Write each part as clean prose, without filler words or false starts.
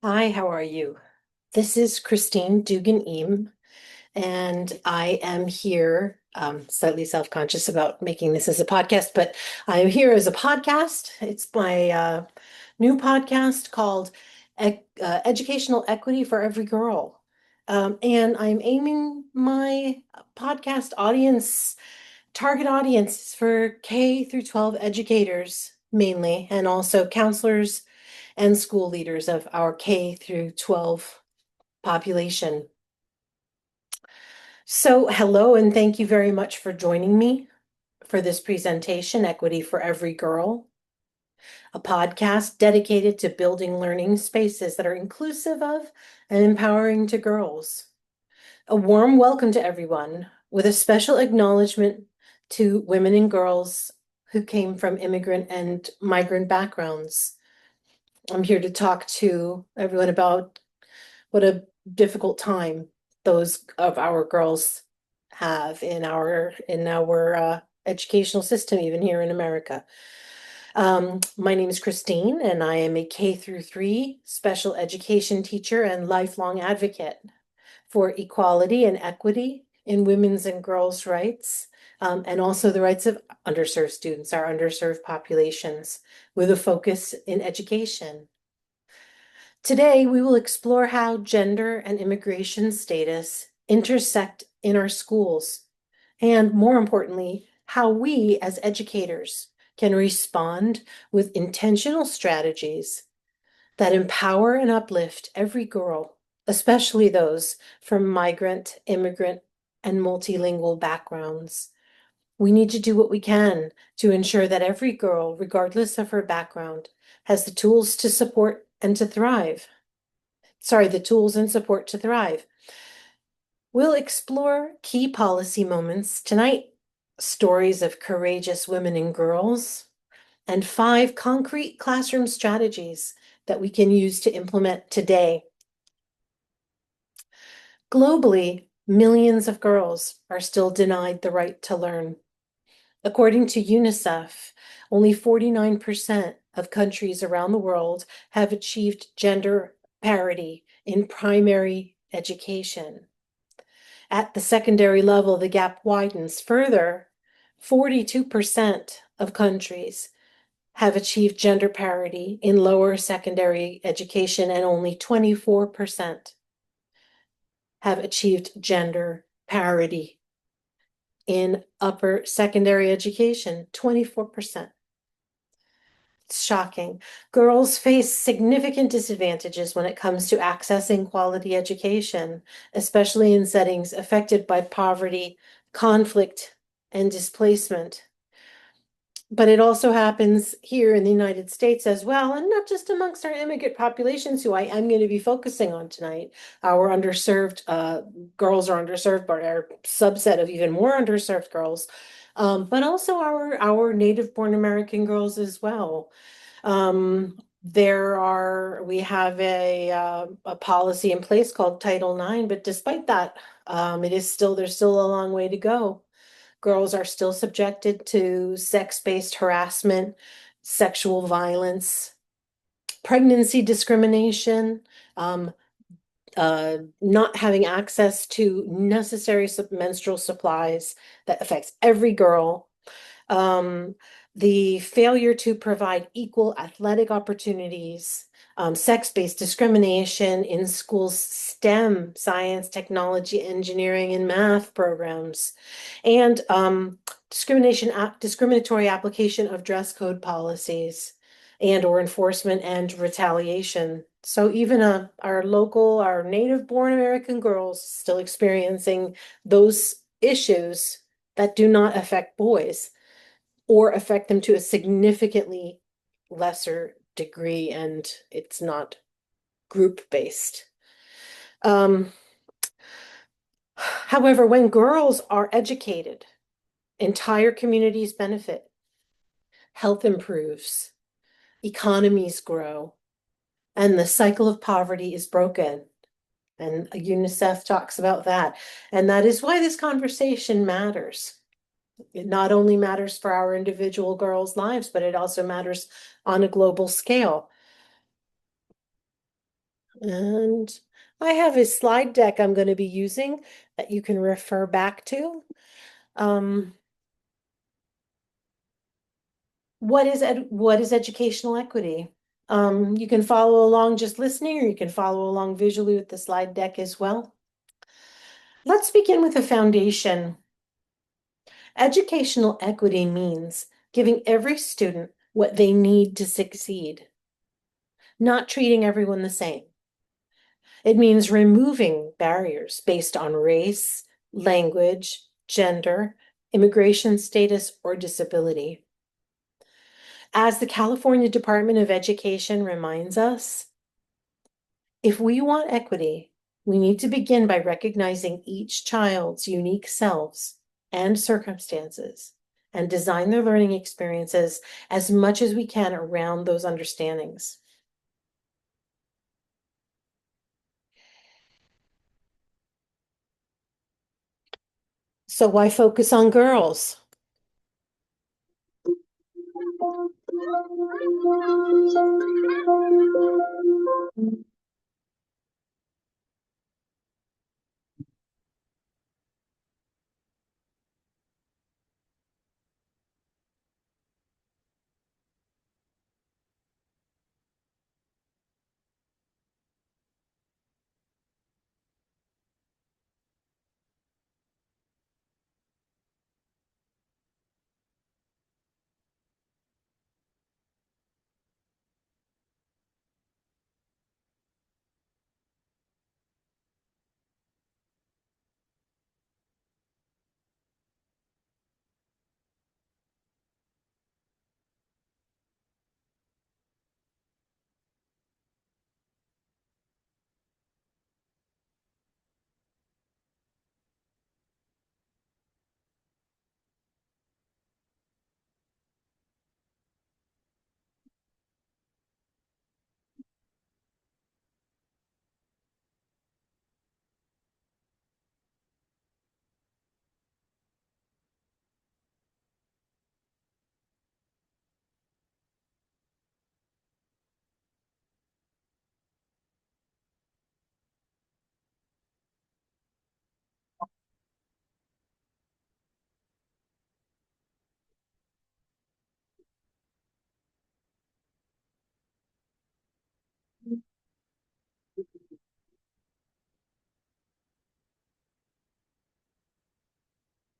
Hi, how are you? This is Christine Dugan-Ihm, and I am here, slightly self-conscious about making this as a podcast, but I'm here as a podcast. It's my new podcast called Educational Equity for Every Girl. And I'm aiming my podcast audience, target audience for K through 12 educators mainly, and also counselors and school leaders of our K through 12 population. So, hello, and thank you very much for joining me for this presentation, Equity for Every Girl, a podcast dedicated to building learning spaces that are inclusive of and empowering to girls. A warm welcome to everyone, with a special acknowledgement to women and girls who came from immigrant and migrant backgrounds. I'm here to talk to everyone about what a difficult time those of our girls have in our educational system, even here in America. My name is Christine, and I am a K through 3 special education teacher and lifelong advocate for equality and equity in women's and girls' rights, and also the rights of underserved students, our underserved populations, with a focus in education. Today, we will explore how gender and immigration status intersect in our schools, and more importantly, how we as educators can respond with intentional strategies that empower and uplift every girl, especially those from migrant, immigrant, and multilingual backgrounds. We need to do what we can to ensure that every girl, regardless of her background, has the tools to support and to thrive. The tools and support to thrive. We'll explore key policy moments tonight, stories of courageous women and girls, and 5 concrete classroom strategies that we can use to implement today. Globally, millions of girls are still denied the right to learn. According to UNICEF, only 49% of countries around the world have achieved gender parity in primary education. At the secondary level, the gap widens further. 42% of countries have achieved gender parity in lower secondary education, and only 24% have achieved gender parity in upper secondary education. 24%. It's shocking. Girls face significant disadvantages when it comes to accessing quality education, especially in settings affected by poverty, conflict, and displacement. But it also happens here in the United States as well, and not just amongst our immigrant populations, who I am going to be focusing on tonight. Our underserved girls are underserved, but our subset of even more underserved girls, but also our native-born American girls as well. We have a policy in place called Title IX, but despite that, there's still a long way to go. Girls are still subjected to sex-based harassment, sexual violence, pregnancy discrimination, um, not having access to necessary menstrual supplies that affects every girl. Um, the failure to provide equal athletic opportunities, sex-based discrimination in schools' STEM, science, technology, engineering, and math programs, and discriminatory application of dress code policies and or enforcement and retaliation. So even our native-born American girls still experiencing those issues that do not affect boys or affect them to a significantly lesser degree, and it's not group-based. Um, However, when girls are educated, entire communities benefit, health improves, economies grow, and the cycle of poverty is broken. And UNICEF talks about that. And that is why this conversation matters. It not only matters for our individual girls' lives, but it also matters on a global scale. And I have a slide deck I'm going to be using that you can refer back to. Um, what is educational equity? You can follow along just listening, or you can follow along visually with the slide deck as well. Let's begin with a foundation. Educational equity means giving every student what they need to succeed, not treating everyone the same. It means removing barriers based on race, language, gender, immigration status, or disability. As the California Department of Education reminds us, if we want equity, we need to begin by recognizing each child's unique selves and circumstances and design their learning experiences as much as we can around those understandings. So why focus on girls?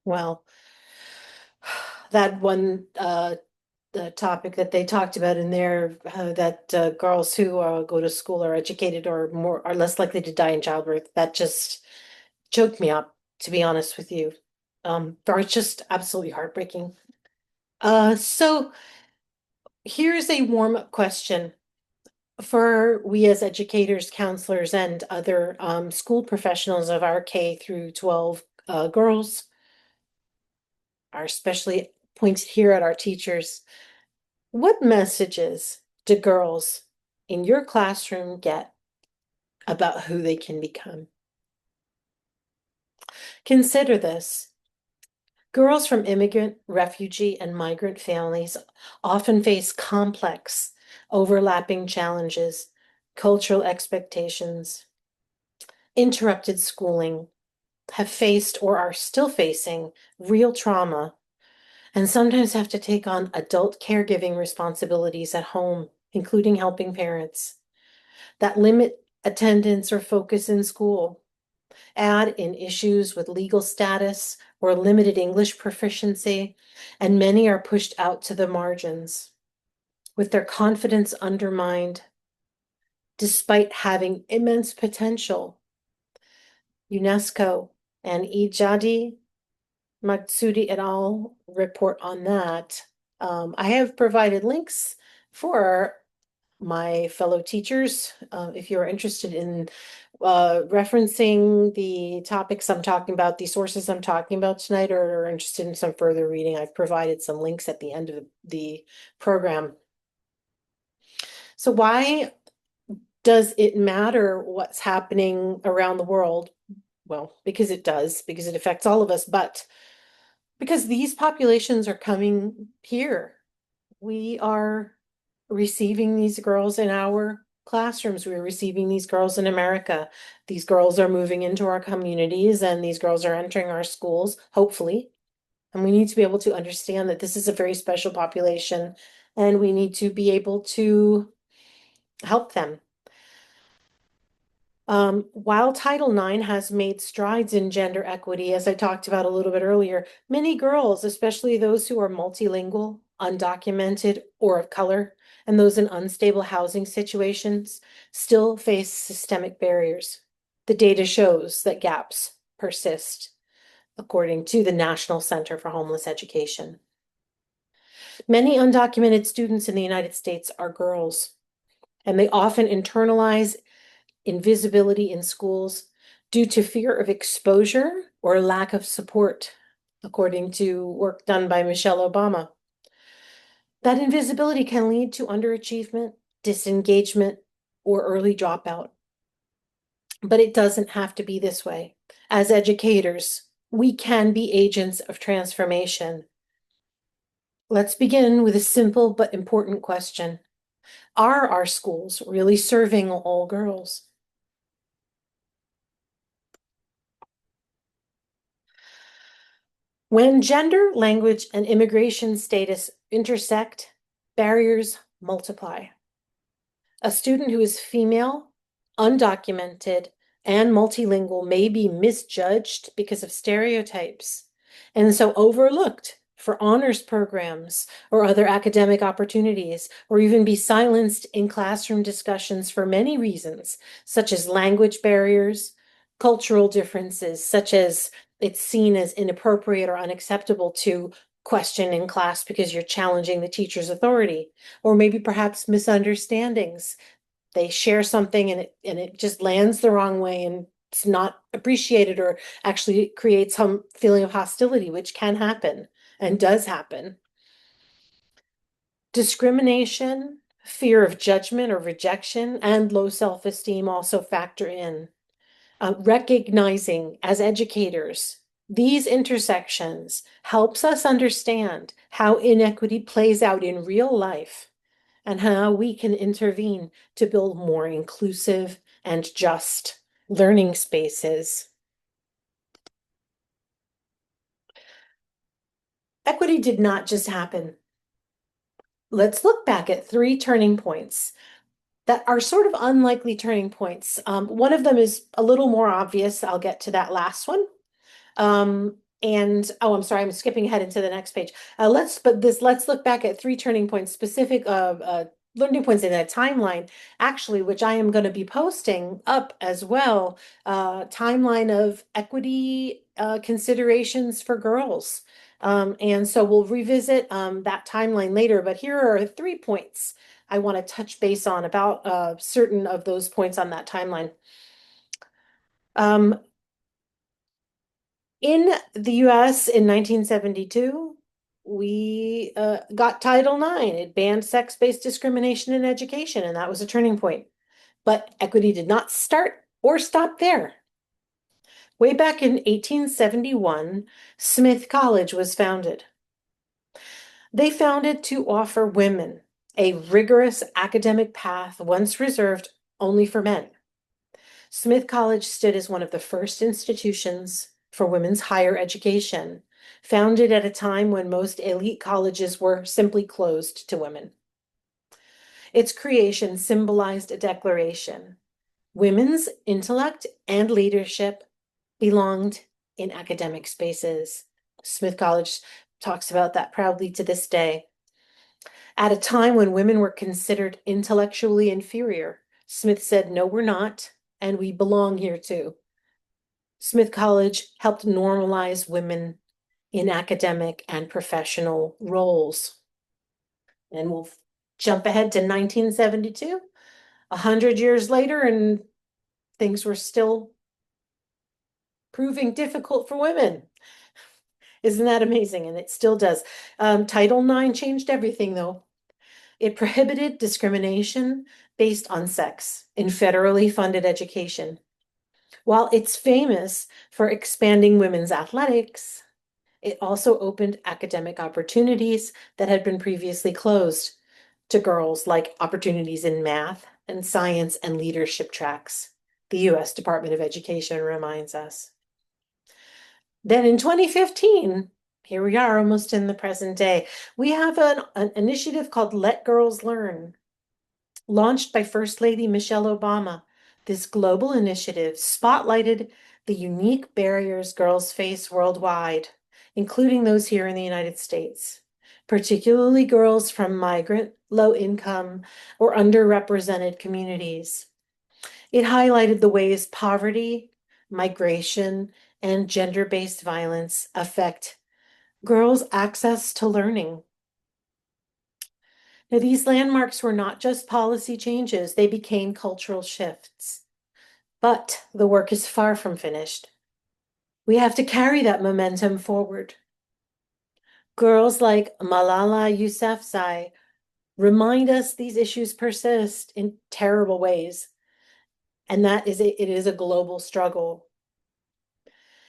Well, that one the topic that they talked about in there, that girls who go to school are educated or more are less likely to die in childbirth, that just choked me up, to be honest with you. Or it's just absolutely heartbreaking. So here's a warm-up question for we as educators, counselors, and other school professionals of our K through 12 girls, are especially pointed here at our teachers. What messages do girls in your classroom get about who they can become? Consider this. Girls from immigrant, refugee, and migrant families often face complex, overlapping challenges, cultural expectations, interrupted schooling, have faced or are still facing real trauma, and sometimes have to take on adult caregiving responsibilities at home, including helping parents that limit attendance or focus in school. Add in issues with legal status or limited English proficiency, and many are pushed out to the margins with their confidence undermined despite having immense potential. UNESCO and Ijadi Matsudi et al. Report on that. I have provided links for my fellow teachers, if you're interested in referencing the topics I'm talking about, the sources I'm talking about tonight, or are interested in some further reading, I've provided some links at the end of the program. So why does it matter what's happening around the world? Well, because it does, because it affects all of us, but because these populations are coming here. We are receiving these girls in our classrooms. We were receiving these girls in America. These girls are moving into our communities and these girls are entering our schools, hopefully. And we need to be able to understand that this is a very special population and we need to be able to help them. While Title IX has made strides in gender equity, as I talked about a little bit earlier, many girls, especially those who are multilingual, undocumented, or of color, and those in unstable housing situations, still face systemic barriers. The data shows that gaps persist, according to the National Center for Homeless Education. Many undocumented students in the United States are girls, and they often internalize invisibility in schools due to fear of exposure or lack of support, according to work done by Michelle Obama. That invisibility can lead to underachievement, disengagement, or early dropout. But it doesn't have to be this way. As educators, we can be agents of transformation. Let's begin with a simple but important question. Are our schools really serving all girls? When gender, language, and immigration status intersect, barriers multiply. A student who is female, undocumented, and multilingual may be misjudged because of stereotypes, and so overlooked for honors programs or other academic opportunities, or even be silenced in classroom discussions for many reasons, such as language barriers, cultural differences, such as it's seen as inappropriate or unacceptable to question in class because you're challenging the teacher's authority, or maybe perhaps misunderstandings. They share something and it just lands the wrong way and it's not appreciated or actually creates some feeling of hostility, which can happen and does happen. Discrimination, fear of judgment or rejection, and low self-esteem also factor in. Recognizing as educators these intersections helps us understand how inequity plays out in real life and how we can intervene to build more inclusive and just learning spaces. Equity did not just happen. Let's look back at three turning points that are sort of unlikely turning points. One of them is a little more obvious. I'll get to that last one. And oh, I'm sorry, I'm skipping ahead into the next page. Let's look back at three turning points, specific learning points in a timeline, actually, which I am going to be posting up as well. Timeline of equity considerations for girls. And so we'll revisit that timeline later, but here are 3 points I want to touch base on about certain of those points on that timeline. In the US in 1972, we got Title IX. It banned sex-based discrimination in education, and that was a turning point. But equity did not start or stop there. Way back in 1871, Smith College was founded. They founded to offer women a rigorous academic path once reserved only for men. Smith College stood as one of the first institutions for women's higher education, founded at a time when most elite colleges were simply closed to women. Its creation symbolized a declaration. Women's intellect and leadership belonged in academic spaces. Smith College talks about that proudly to this day. At a time when women were considered intellectually inferior, Smith said, "No, we're not, and we belong here too." Smith College helped normalize women in academic and professional roles. And we'll jump ahead to 1972, 100 years later, and things were still proving difficult for women. Isn't that amazing? And it still does. Title IX changed everything, though. It prohibited discrimination based on sex in federally funded education. While it's famous for expanding women's athletics, it also opened academic opportunities that had been previously closed. to girls like opportunities in math and science and leadership tracks, the US Department of Education reminds us. Then in 2015, here we are almost in the present day, we have an initiative called Let Girls Learn, launched by First Lady Michelle Obama. This global initiative spotlighted the unique barriers girls face worldwide, including those here in the United States, particularly girls from migrant, low-income, or underrepresented communities. It highlighted the ways poverty, migration, and gender-based violence affect girls' access to learning. Now, these landmarks were not just policy changes, they became cultural shifts. But the work is far from finished. We have to carry that momentum forward. Girls like Malala Yousafzai remind us these issues persist in terrible ways, and it is a global struggle.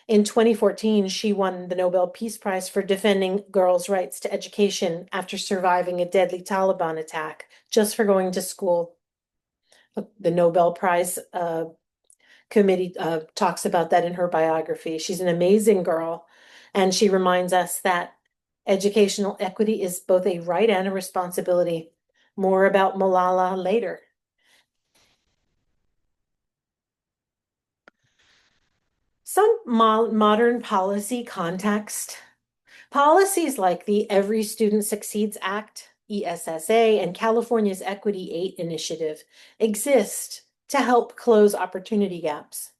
In 2014, she won the Nobel Peace Prize for defending girls' rights to education after surviving a deadly Taliban attack just for going to school. The Nobel Prize committee talks about that in her biography. She's an amazing girl, and she reminds us that educational equity is both a right and a responsibility. More about Malala later. Some modern policy context. Policies like the Every Student Succeeds Act, ESSA, and California's Equity 8 initiative exist to help close opportunity gaps.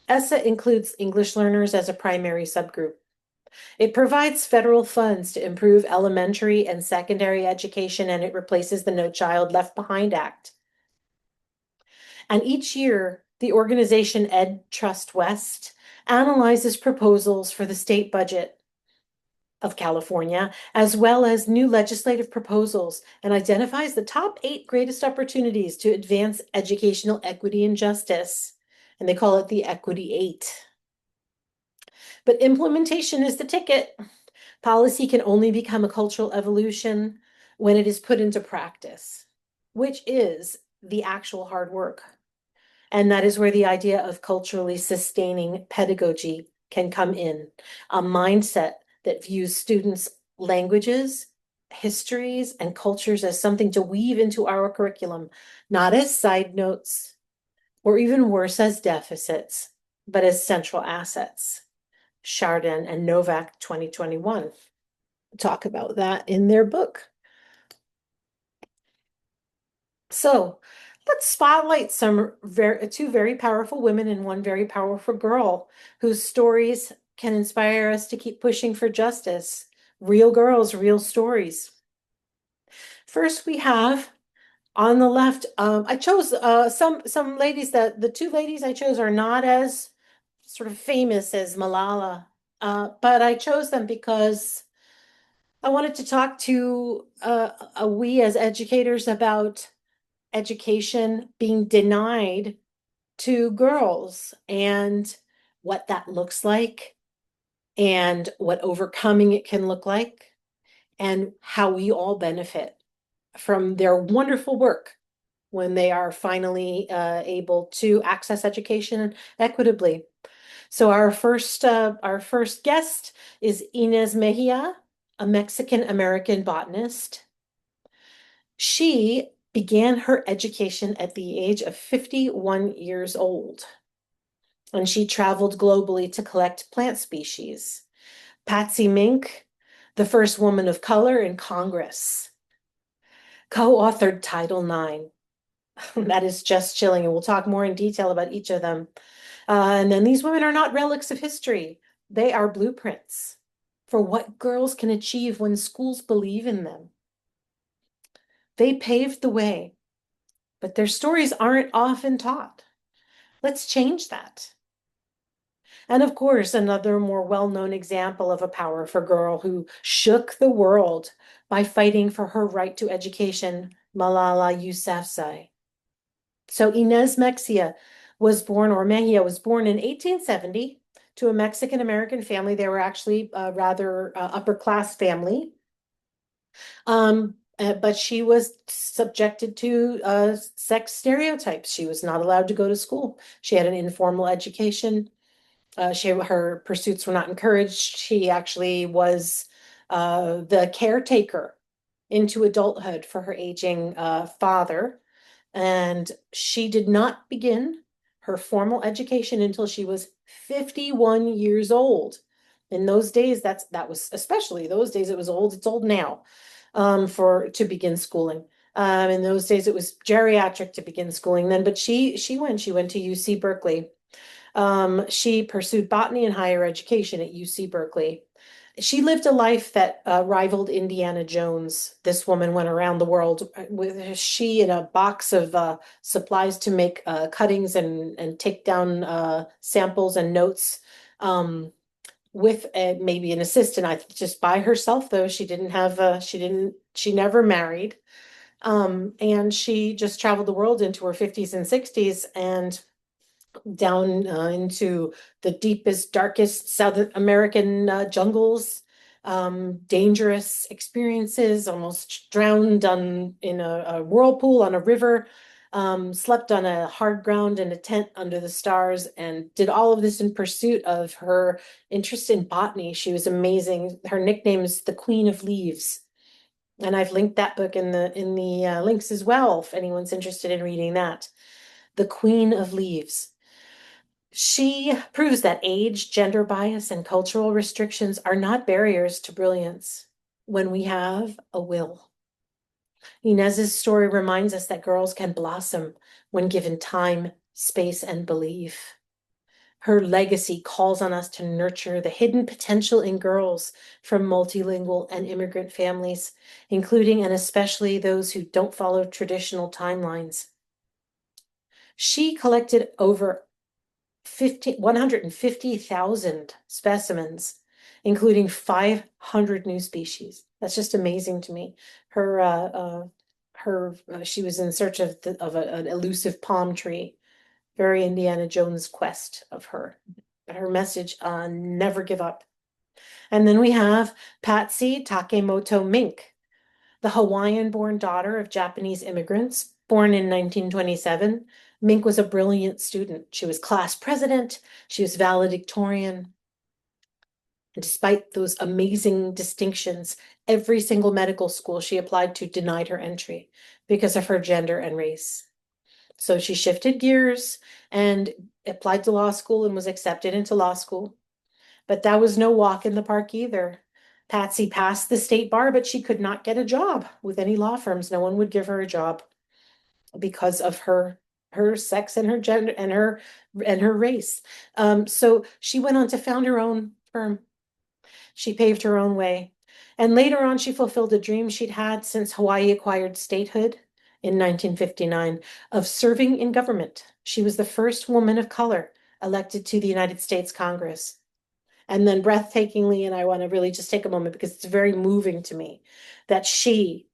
ESSA includes English learners as a primary subgroup. It provides federal funds to improve elementary and secondary education, and it replaces the No Child Left Behind Act. And each year, the organization Ed Trust West analyzes proposals for the state budget of California, as well as new legislative proposals, and identifies the top 8 greatest opportunities to advance educational equity and justice. And they call it the Equity 8. But implementation is the ticket. Policy can only become a cultural evolution when it is put into practice, which is the actual hard work. And that is where the idea of culturally sustaining pedagogy can come in, a mindset that views students' languages, histories, and cultures as something to weave into our curriculum, not as side notes, or even worse, as deficits, but as central assets. Chardin and Novak 2021 talk about that in their book. So let's spotlight two very powerful women and one very powerful girl whose stories can inspire us to keep pushing for justice. Real girls, real stories. First, we have on the left, I chose some ladies that the 2 ladies I chose are not as sort of famous as Malala, but I chose them because I wanted to talk to we as educators about education being denied to girls and what that looks like and what overcoming it can look like and how we all benefit from their wonderful work when they are finally able to access education equitably. So our first guest is Inez Mejia, a Mexican American botanist. She began her education at the age of 51 years old, and she traveled globally to collect plant species. Patsy Mink, the first woman of color in Congress, co-authored Title IX. That is just chilling, and we'll talk more in detail about each of them. And then these women are not relics of history. They are blueprints for what girls can achieve when schools believe in them. They paved the way, but their stories aren't often taught. Let's change that. And of course, another more well-known example of a powerful girl who shook the world by fighting for her right to education, Malala Yousafzai. So Inez Mejia was born in 1870 to a Mexican-American family. They were actually a rather upper-class family. But she was subjected to sex stereotypes. She was not allowed to go to school. She had an informal education. Her pursuits were not encouraged. She actually was the caretaker into adulthood for her aging father. And she did not begin her formal education until she was 51 years old. In those days, that was especially those days, it was old. It's old now, for to begin schooling. In those days, it was geriatric to begin schooling then, but she went to UC Berkeley. She pursued botany and higher education at UC Berkeley. She lived a life that rivaled Indiana Jones. This woman went around the world with she and a box of supplies to make cuttings and take down samples and notes, with maybe an assistant. I just by herself though. She didn't have she never married. And she just traveled the world into her 50s and 60s and down into the deepest, darkest South American jungles, dangerous experiences, almost drowned in a whirlpool on a river, slept on a hard ground in a tent under the stars, and did all of this in pursuit of her interest in botany. She was amazing. Her nickname is the Queen of Leaves. And I've linked that book in the links as well, if anyone's interested in reading that. The Queen of Leaves. She proves that age, gender bias, and cultural restrictions are not barriers to brilliance when we have a will. Inez's story reminds us that girls can blossom when given time, space, and belief. Her legacy calls on us to nurture the hidden potential in girls from multilingual and immigrant families, including and especially those who don't follow traditional timelines. She collected over 150,000 specimens, including 500 new species. That's just amazing to me. She was in search of an elusive palm tree. Very Indiana Jones quest of her. Her message on never give up. And then we have Patsy Takemoto Mink, the Hawaiian-born daughter of Japanese immigrants, born in 1927. Mink was a brilliant student. She was class president. She was valedictorian. And despite those amazing distinctions, every single medical school she applied to denied her entry because of her gender and race. So she shifted gears and applied to law school and was accepted into law school. But that was no walk in the park either. Patsy passed the state bar, but she could not get a job with any law firms. No one would give her a job because of her sex and her gender and her race. So she went on to found her own firm. She paved her own way. And later on, she fulfilled a dream she'd had since Hawaii acquired statehood in 1959 of serving in government. She was the first woman of color elected to the United States Congress. And then breathtakingly, and I want to really just take a moment because it's very moving to me, that she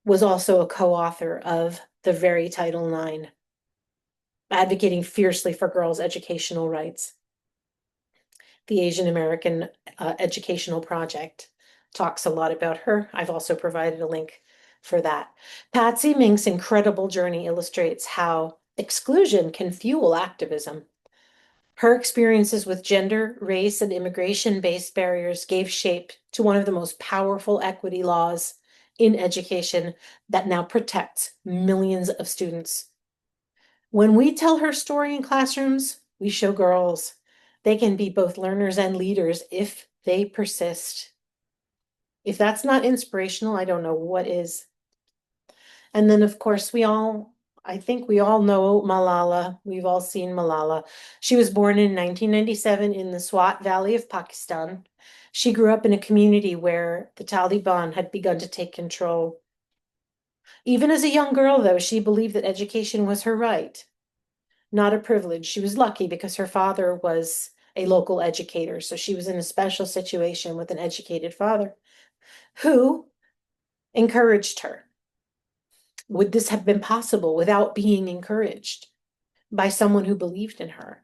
was also a co-author of the very Title IX, advocating fiercely for girls' educational rights. The Asian American Educational Project talks a lot about her. I've also provided a link for that. Patsy Mink's incredible journey illustrates how exclusion can fuel activism. Her experiences with gender, race, and immigration-based barriers gave shape to one of the most powerful equity laws in education that now protects millions of students. When we tell her story in classrooms, we show girls they can be both learners and leaders if they persist. If that's not inspirational, I don't know what is. And then, of course, I think we all know Malala. We've all seen Malala. She was born in 1997 in the Swat Valley of Pakistan. She grew up in a community where the Taliban had begun to take control. Even as a young girl, though, she believed that education was her right, not a privilege. She was lucky because her father was a local educator, so she was in a special situation with an educated father who encouraged her. Would this have been possible without being encouraged by someone who believed in her?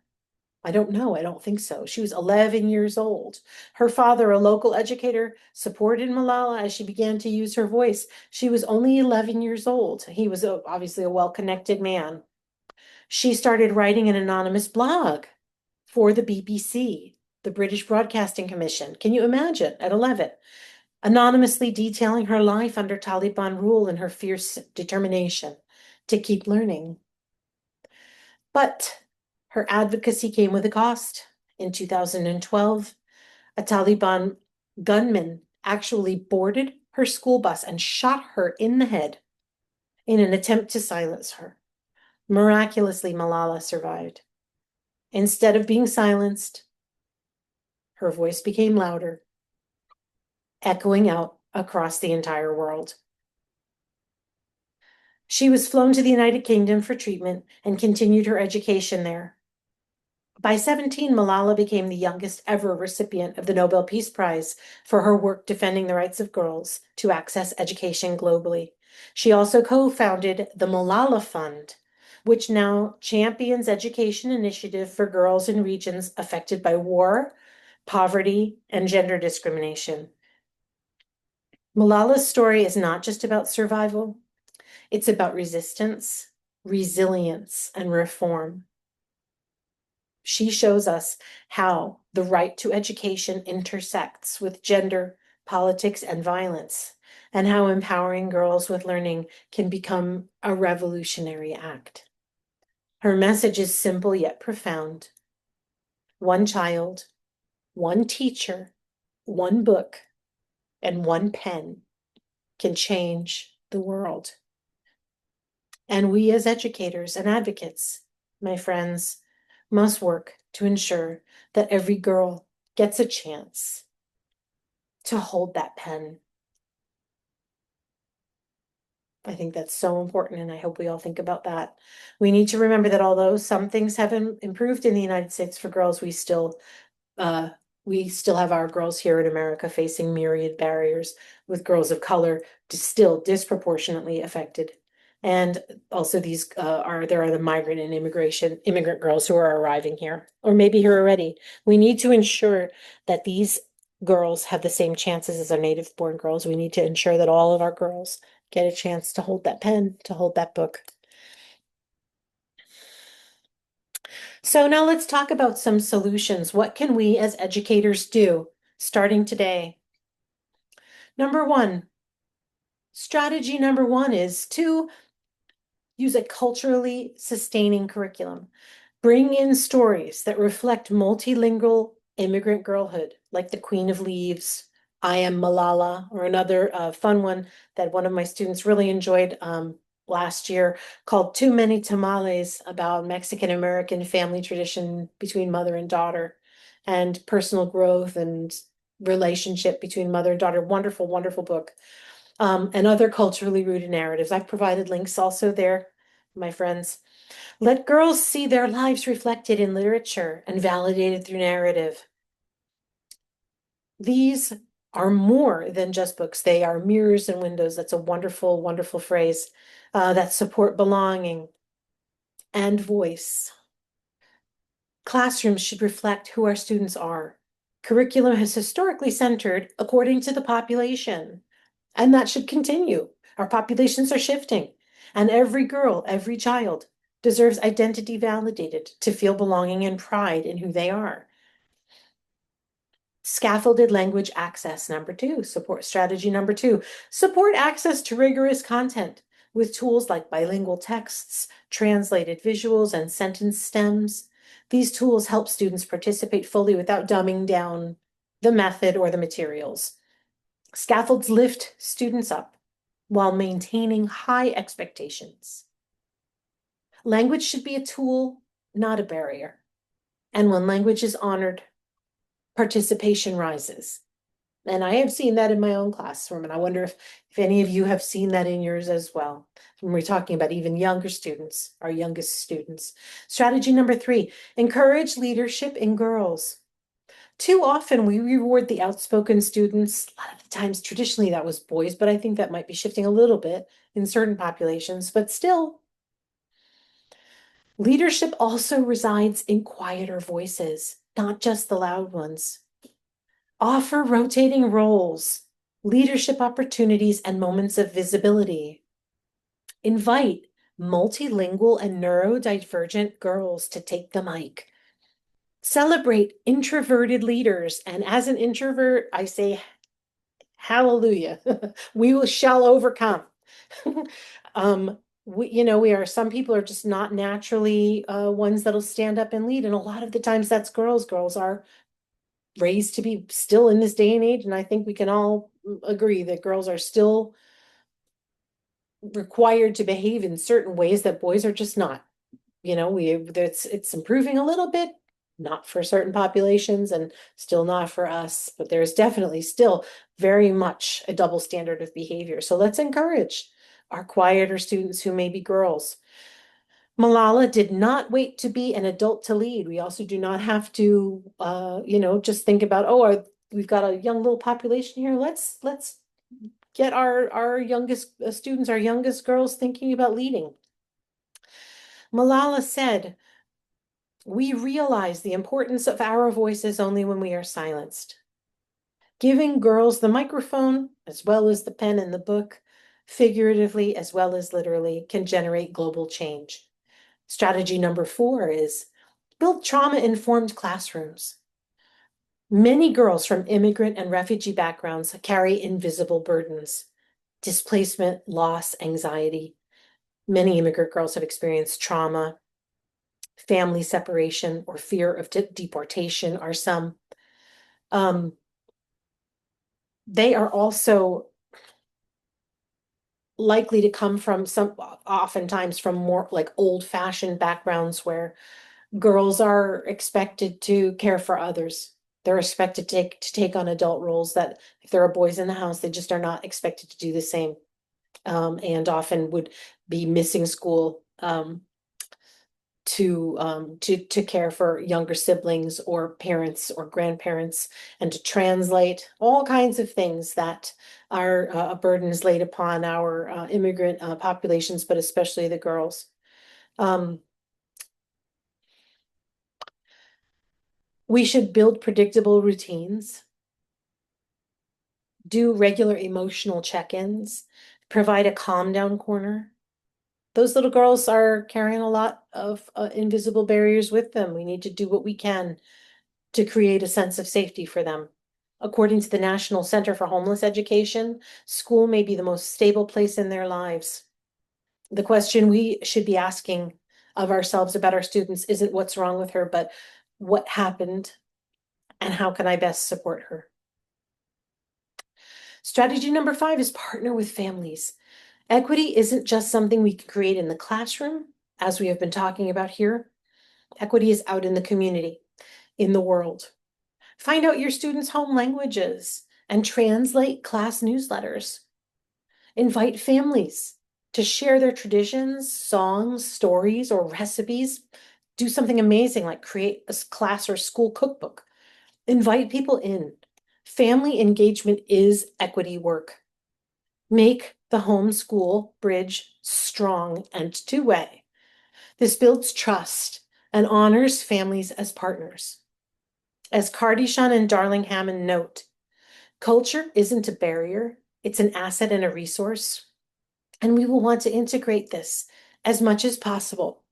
I don't know. I don't think so. She was 11 years old. Her father, a local educator, supported Malala as she began to use her voice. She was only 11 years old. He was obviously a well-connected man. She started writing an anonymous blog for the BBC, the British Broadcasting Commission. Can you imagine at 11? Anonymously detailing her life under Taliban rule and her fierce determination to keep learning. But her advocacy came with a cost. In 2012, a Taliban gunman actually boarded her school bus and shot her in the head in an attempt to silence her. Miraculously, Malala survived. Instead of being silenced, her voice became louder, echoing out across the entire world. She was flown to the United Kingdom for treatment and continued her education there. By 17, Malala became the youngest ever recipient of the Nobel Peace Prize for her work defending the rights of girls to access education globally. She also co-founded the Malala Fund, which now champions education initiative for girls in regions affected by war, poverty, and gender discrimination. Malala's story is not just about survival. It's about resistance, resilience, and reform. She shows us how the right to education intersects with gender, politics, and violence, and how empowering girls with learning can become a revolutionary act. Her message is simple yet profound. One child, one teacher, one book, and one pen can change the world. And we as educators and advocates, my friends, must work to ensure that every girl gets a chance to hold that pen. I think that's so important, and I hope we all think about that. We need to remember that although some things have improved in the United States for girls, uh, we still have our girls here in America facing myriad barriers, with girls of color still disproportionately affected. And also there are the migrant and immigrant girls who are arriving here, or maybe here already. We need to ensure that these girls have the same chances as our native born girls. We need to ensure that all of our girls get a chance to hold that pen, to hold that book. So now let's talk about some solutions. What can we as educators do starting today? Strategy number one is to use a culturally sustaining curriculum. Bring in stories that reflect multilingual immigrant girlhood, like The Queen of Leaves, I Am Malala, or another fun one that one of my students really enjoyed last year called Too Many Tamales, about Mexican American family tradition between mother and daughter and personal growth and relationship between mother and daughter. Wonderful, wonderful book. And other culturally rooted narratives. I've provided links also there, my friends. Let girls see their lives reflected in literature and validated through narrative. These are more than just books. They are mirrors and windows. That's a wonderful, wonderful phrase that support belonging and voice. Classrooms should reflect who our students are. Curriculum has historically centered according to the population, and that should continue. Our populations are shifting, and every girl, every child deserves identity validated to feel belonging and pride in who they are. Scaffolded language access, number two, support strategy number two, support access to rigorous content with tools like bilingual texts, translated visuals, and sentence stems. These tools help students participate fully without dumbing down the method or the materials. Scaffolds lift students up while maintaining high expectations. Language should be a tool, not a barrier. And when language is honored, participation rises. And I have seen that in my own classroom, and I wonder if any of you have seen that in yours as well. When we're talking about even younger students, our youngest students. Strategy number three, encourage leadership in girls. Too often we reward the outspoken students. A lot of the times, traditionally, that was boys, but I think that might be shifting a little bit in certain populations, but still. Leadership also resides in quieter voices, not just the loud ones. Offer rotating roles, leadership opportunities, and moments of visibility. Invite multilingual and neurodivergent girls to take the mic. Celebrate introverted leaders. And as an introvert, I say, hallelujah. shall overcome. We are, some people are just not naturally ones that'll stand up and lead. And a lot of the times that's girls. Girls are raised to be still in this day and age. And I think we can all agree that girls are still required to behave in certain ways that boys are just not. It's improving a little bit, not for certain populations and still not for us, but there's definitely still very much a double standard of behavior. So let's encourage our quieter students who may be girls. Malala did not wait to be an adult to lead. We also do not have to, just think about, we've got a young little population here. Let's get our youngest students, our youngest girls thinking about leading. Malala said, "We realize the importance of our voices only when we are silenced. Giving girls the microphone, as well as the pen and the book, figuratively as well as literally, can generate global change." Strategy number 4 is build trauma-informed classrooms. Many girls from immigrant and refugee backgrounds carry invisible burdens: displacement, loss, anxiety. Many immigrant girls have experienced trauma, family separation, or fear of deportation are some. They are also likely to come from oftentimes from more like old-fashioned backgrounds where girls are expected to care for others. They're expected to take on adult roles that if there are boys in the house, they just are not expected to do the same, and often would be missing school to care for younger siblings or parents or grandparents, and to translate all kinds of things that are burdens laid upon our immigrant populations, but especially the girls. We should build predictable routines, do regular emotional check-ins, provide a calm down corner. Those little girls are carrying a lot of invisible barriers with them. We need to do what we can to create a sense of safety for them. According to the National Center for Homeless Education, school may be the most stable place in their lives. The question we should be asking of ourselves about our students isn't what's wrong with her, but what happened and how can I best support her? Strategy number 5 is partner with families. Equity isn't just something we can create in the classroom, as we have been talking about here. Equity is out in the community, in the world. Find out your students' home languages and translate class newsletters. Invite families to share their traditions, songs, stories, or recipes. Do something amazing like create a class or school cookbook. Invite people in. Family engagement is equity work. Make the homeschool bridge strong and two-way. This builds trust and honors families as partners. As Kardashian and Darling Hammond note, culture isn't a barrier, it's an asset and a resource, and we will want to integrate this as much as possible.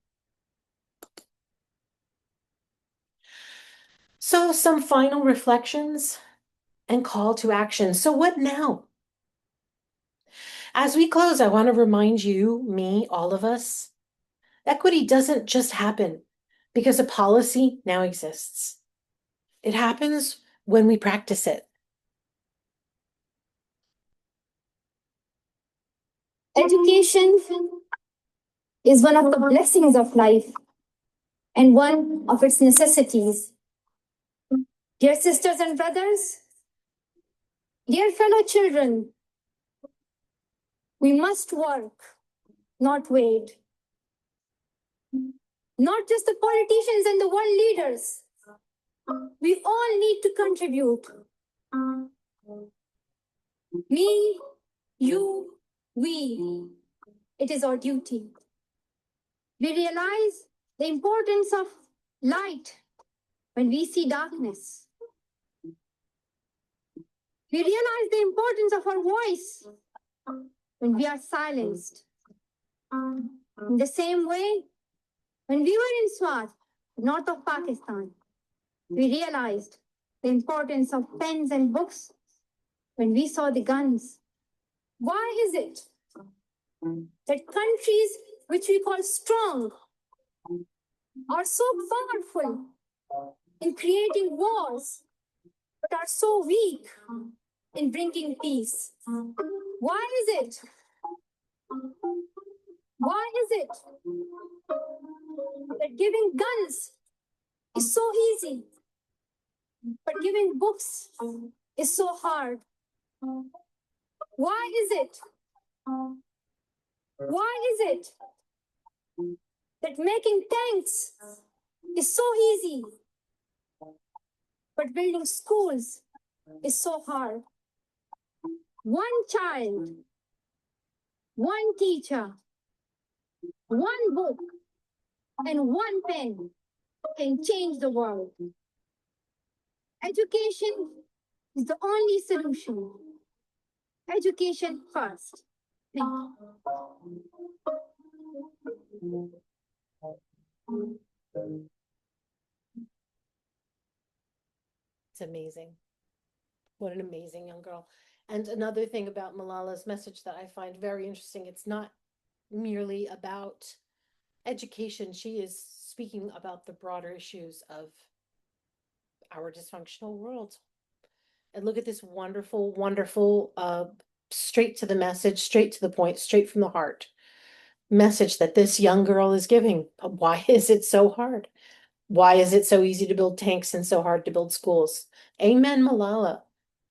So some final reflections and call to action. So what now? As we close, I want to remind you, me, all of us, equity doesn't just happen because a policy now exists. It happens when we practice it. Education is one of the blessings of life and one of its necessities. Dear sisters and brothers, dear fellow children, we must work, not wait. Not just the politicians and the world leaders. We all need to contribute. Me, you, we. It is our duty. We realize the importance of light when we see darkness. We realize the importance of our voice when we are silenced. In the same way, when we were in Swat, north of Pakistan, we realized the importance of pens and books when we saw the guns. Why is it that countries which we call strong are so powerful in creating wars, but are so weak in bringing peace? Why is it? Why is it that giving guns is so easy, but giving books is so hard? Why is it? Why is it that making tanks is so easy, but building schools is so hard? One child, one teacher, one book, and one pen can change the world. Education is the only solution. Education first. Thank you. It's amazing. What an amazing young girl. And another thing about Malala's message that I find very interesting, it's not merely about education. She is speaking about the broader issues of our dysfunctional world. And look at this wonderful, wonderful, straight to the message, straight to the point, straight from the heart message that this young girl is giving. Why is it so hard? Why is it so easy to build tanks and so hard to build schools? Amen, Malala.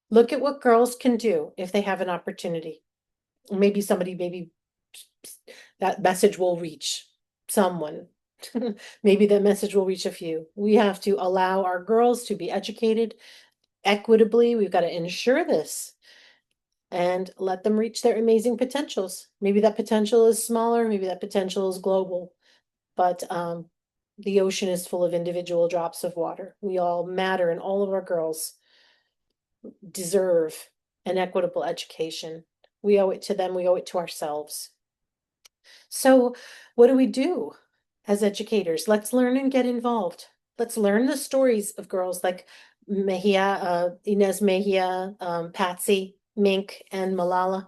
Look at what girls can do if they have an opportunity. Maybe that message will reach someone. Maybe that message will reach a few. We have to allow our girls to be educated equitably. We've got to ensure this and let them reach their amazing potentials. Maybe that potential is smaller, maybe that potential is global, but the ocean is full of individual drops of water. We all matter, and all of our girls deserve an equitable education. We owe it to them, we owe it to ourselves. So, what do we do as educators? Let's learn and get involved. Let's learn the stories of girls like Mejia, Inez Mejia, Patsy, Mink, and Malala.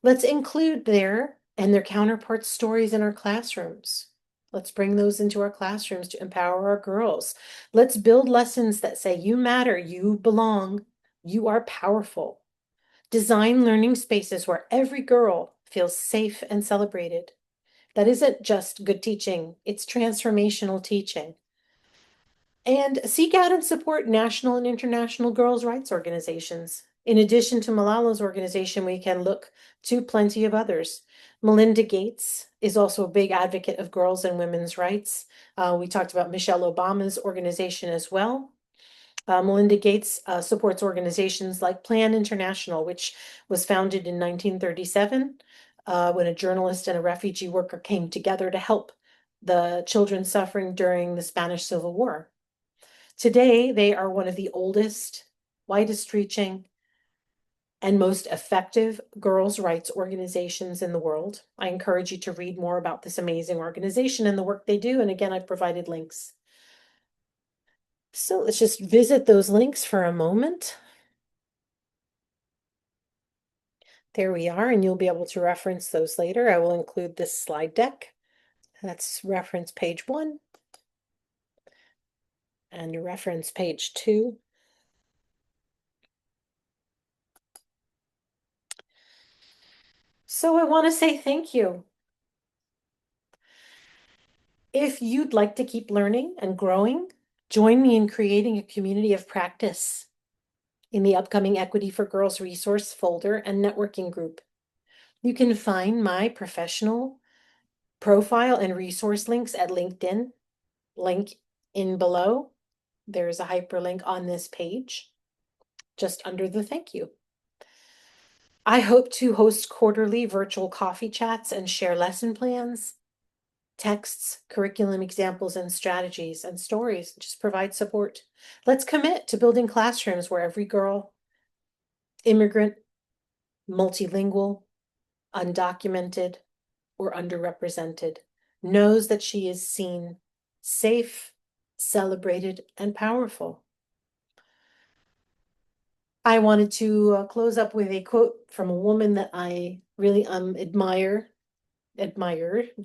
Let's include their and their counterparts' stories in our classrooms. Let's bring those into our classrooms to empower our girls. Let's build lessons that say, you matter, you belong, you are powerful. Design learning spaces where every girl feels safe and celebrated. That isn't just good teaching, it's transformational teaching. And seek out and support national and international girls' rights organizations. In addition to Malala's organization, we can look to plenty of others. Melinda Gates is also a big advocate of girls' and women's rights. We talked about Michelle Obama's organization as well. Melinda Gates supports organizations like Plan International, which was founded in 1937 when a journalist and a refugee worker came together to help the children suffering during the Spanish Civil War. Today, they are one of the oldest, widest reaching, and most effective girls' rights organizations in the world. I encourage you to read more about this amazing organization and the work they do. And again, I've provided links. So let's just visit those links for a moment. There we are, and you'll be able to reference those later. I will include this slide deck. That's reference page 1 and reference page 2. So I want to say thank you. If you'd like to keep learning and growing, join me in creating a community of practice in the upcoming Equity for Girls resource folder and networking group. You can find my professional profile and resource links at LinkedIn. Link in below. There's a hyperlink on this page, just under the thank you. I hope to host quarterly virtual coffee chats and share lesson plans. texts, curriculum examples, and strategies and stories. Just provide support. Let's commit to building classrooms where every girl, immigrant, multilingual, undocumented, or underrepresented, knows that she is seen, safe, celebrated, and powerful. I wanted to close up with a quote from a woman that I really admire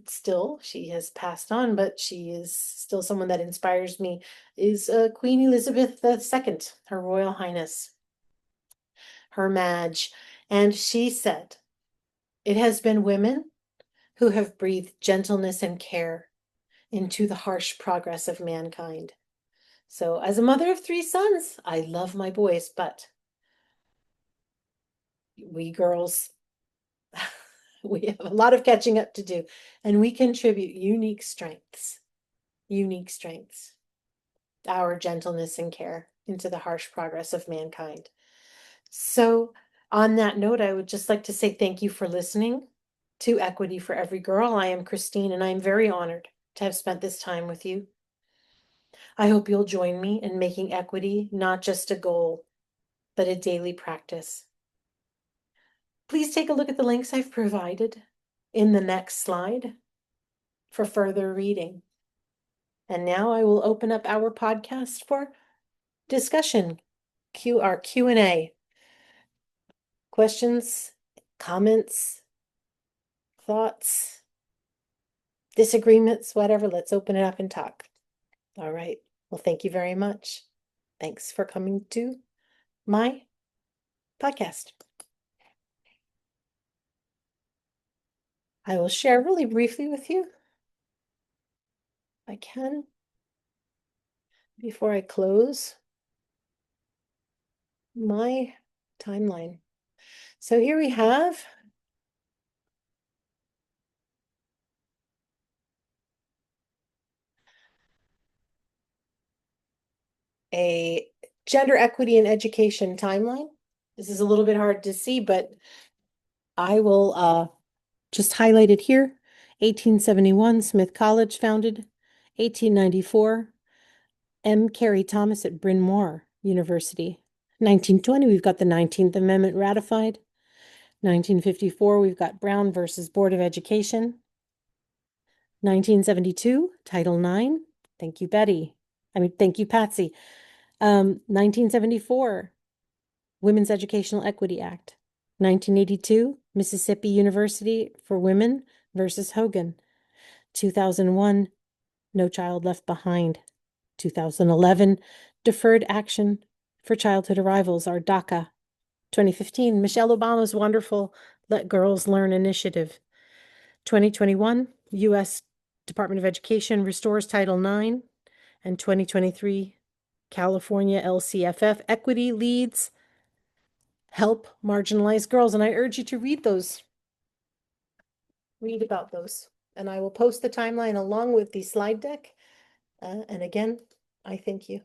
still. She has passed on, but she is still someone that inspires me, is Queen Elizabeth II, Her Royal Highness, Her Madge. And she said, "It has been women who have breathed gentleness and care into the harsh progress of mankind." So as a mother of 3 sons, I love my boys, but we girls, we have a lot of catching up to do, and we contribute unique strengths, our gentleness and care into the harsh progress of mankind. So on that note, I would just like to say thank you for listening to Equity for Every Girl. I am Christine, and I'm very honored to have spent this time with you. I hope you'll join me in making equity not just a goal, but a daily practice. Please take a look at the links I've provided in the next slide for further reading. And now I will open up our podcast for discussion, our Q&A. Questions, comments, thoughts, disagreements, whatever. Let's open it up and talk. All right. Well, thank you very much. Thanks for coming to my podcast. I will share really briefly with you, if I can, before I close my timeline. So here we have a gender equity in education timeline. This is a little bit hard to see, but I will just highlight it here. 1871, Smith College founded. 1894, M. Carey Thomas at Bryn Mawr University. 1920, we've got the 19th Amendment ratified. 1954, we've got Brown versus Board of Education. 1972, Title IX. Thank you, Betty. Thank you, Patsy. 1974, Women's Educational Equity Act. 1982, Mississippi University for Women versus Hogan. 2001, No Child Left Behind. 2011, Deferred Action for Childhood Arrivals, or DACA. 2015, Michelle Obama's wonderful Let Girls Learn initiative. 2021, U.S. Department of Education restores Title IX. And 2023, California LCFF Equity Leads Help Marginalized Girls. And I urge you to read those. Read about those. And I will post the timeline along with the slide deck. And again, I thank you.